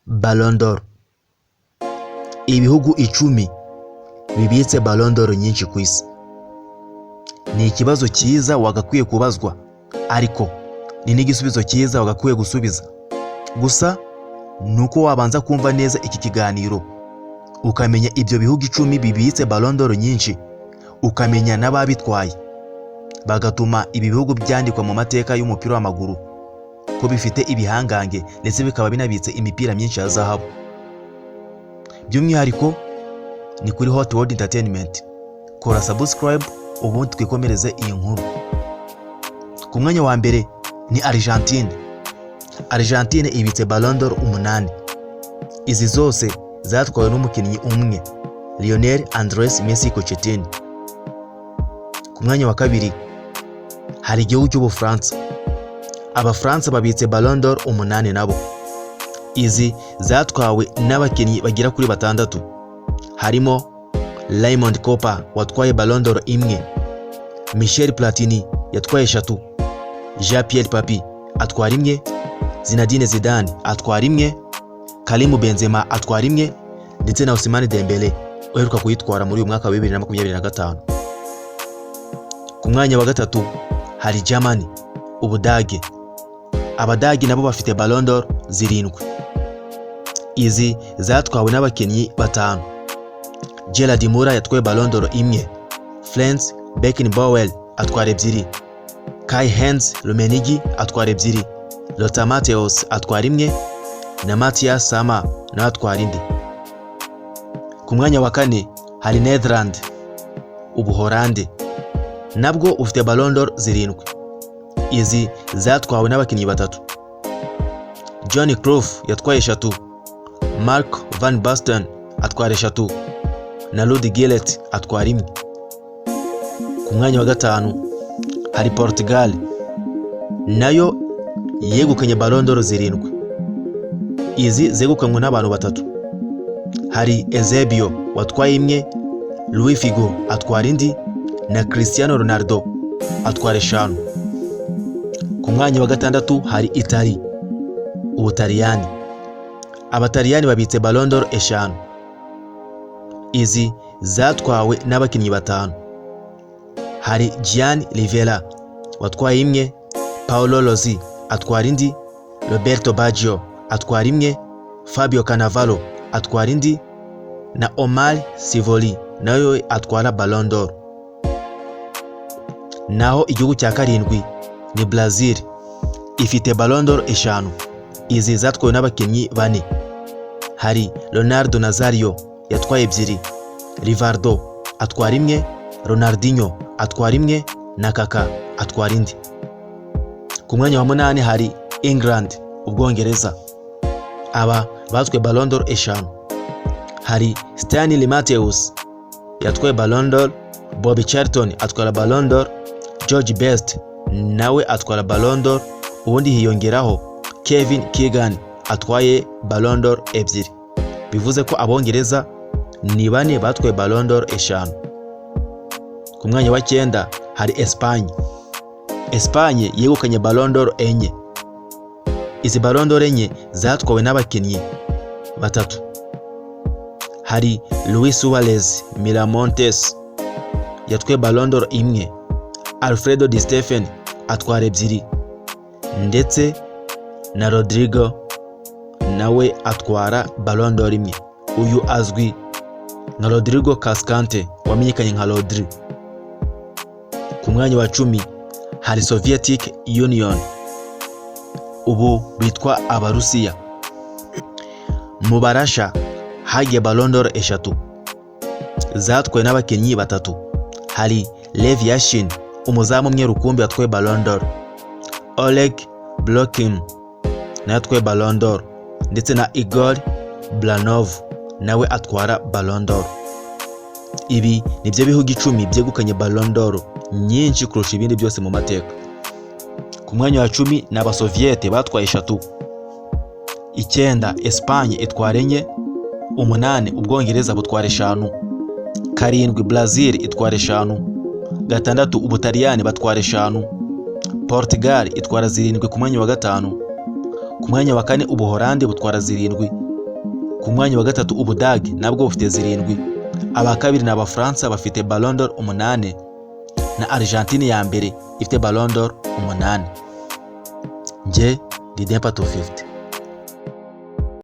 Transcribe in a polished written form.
Ballon d'Or. Ibihugu 10 bibitse Ballon d'Or nyinshi ku isi. Ni ikibazo cyiza wagakwiye kubazwa, ariko ni n'igisubizo cyiza wagakwiye gusubiza. Gusa nuko wabanza kumva neza iki kiganiro, ukamenya ibyo bihugu 10 bibitse Ballon d'Or nyinshi, ukamenya n'ababitwaye, bagatuma ibi bihugu byandikwa mu mateka y'umupira w'amaguru ko bifite ibihangange ndetse bikaba binabitse imipira myinshi ya zahabu. By'umwihariko ni kuri Hot World Entertainment. Kora subscribe ubundi twikomereze iyi nkuru. Ku mwanya wa mbere ni Argentine. Argentine ibitse Ballon d'Or 8. Izi zose zatwawe n'umukinnyi umwe, Lionel Andrés Messi Coutinho. Ku mwanya wa kabiri hari igihugu cy'Ubufaransa. Abafaransa babitse Ballon d'Or 8 nabo. Izi zatwawe n'abakinnyi bagira kuri 6. Harimo Raymond Kopa watwaye Ballon d'Or 1, Michel Platini yatwaye 3, Jean-Pierre Papy atwara 1, Zinedine Zidane atwara 1, Karim Benzema atwara 1 ndetse na Ousmane Dembele uheruka kuyitwara muri uyu mwaka wa 2025. Ku mwanya wa gatatu hari Germany, Ubudage. Abadage nabo bafite Ballon d'Or 7. Izi zatwawe n'abakinnyi 5. Gerard Moura yatwaye Ballon d'Or 1, Franz Beckenbauer atwara 2, Kai-Heinz Rummenigge atwara 2, Lothar Matthäus atwara 1 na Matthias Sammer nawe atwara 1. Ku mwanya wa 4 hari Netherlands, Ubuholande. Nabwo ufite Ballon d'Or 7. Izi zatwawe n'abakinnyi 3. Johnny Cruyff yatwaye 3, Mark van Basten atwara 3 na Rudi Gullit atwara 1. Ku mwanya wa 5 hari Portugal, nayo yegukanye Ballon d'Or 7. Izi zegukanywe n'abantu 3. Hari Eusebio watwaye 1, Luis Figo atwara 1 na Cristiano Ronaldo atwara 5. Ku mwanya wa 6 hari Italy, Ubutaliyani. Abataliyani babitse Ballon d'Or 5. Izi zatwawe n'abakinnyi 5. Hari Gianni Rivera watwaye 1, Paolo Rossi atwara 1, Roberto Baggio atwara 1, Fabio Cannavaro atwara 1 na Omar Sivori nayo atwara Ballon d'Or. Naho igihugu cya 7 ni Brazil, ifite Ballon d'Or 5. Izi zatwawe n'abakinnyi 4. Hari Ronaldo Nazario yatwaye 2, Rivaldo atwara 1, Ronaldinho atwara 1 na Kaka atwara 1. Ku mwanya wa 8 hari England, Ubwongereza. Aba batwaye Ballon d'Or 5. Hari Stanley Matthews yatwaye Ballon d'Or, Bobby Charlton atwara Ballon d'Or, George Best nawe atwara Ballon d'Or, ubundi hiyongeraho Kevin Keegan atwaye Ballon d'Or 2. Bivuze ko Abongereza ni 4 batwaye Ballon d'Or 5. Ku mwanya wa 9 hari Espagne. Espagne yegukanye Ballon d'Or 4. Izi Ballon d'Or 4 zatwawe n'abakinnyi 3. Hari Luis Suarez Miramontes yatwaye Ballon d'Or 1, Alfredo Di Stefano atwara 2 ndetse na Rodrigo nawe atwara Ballon d'Or 1. Uyu azwi nka Rodrigo Cascante wamenyekanye nka Rodri. Ku mwanya wa 10 hari Soviet Union, ubu bitwa Abarusiya. Mu Barasha hagiye Ballon d'Or 3 zatwawe n'abakinnyi 3. Hari Lev Yashin, umuzamu umwe rukumbi atwaye Ballon d'Or, Oleg Blokhin nawe atwaye Ballon d'Or ndetse na Igor Blanov nawe atwara Ballon d'Or. Ibi nibyo bihugu 10 byegukanye Ballon d'Or nyinshi kurusha ibindi byose mu mateka. Ku mwanya wa 10 ni Abasoviete batwaye 3. 9 Espagne itwara 4, 8 Ubwongereza butwara 5, 7 Brazil itwara 5, 6 Ubutaliyani batwara 5, Portugal itwara 7 ku mwanya wa 5, ku mwanya wa 4 Ubuholande butwara 7, Ku mwanya wa gatatu Ubudage nabwo bufite 7. Aba kabiri ni Abafaransa bafite Ballon d'Or 8 na Argentine ya mbere ifite Ballon d'Or 8. Nge ndi Dempa 250.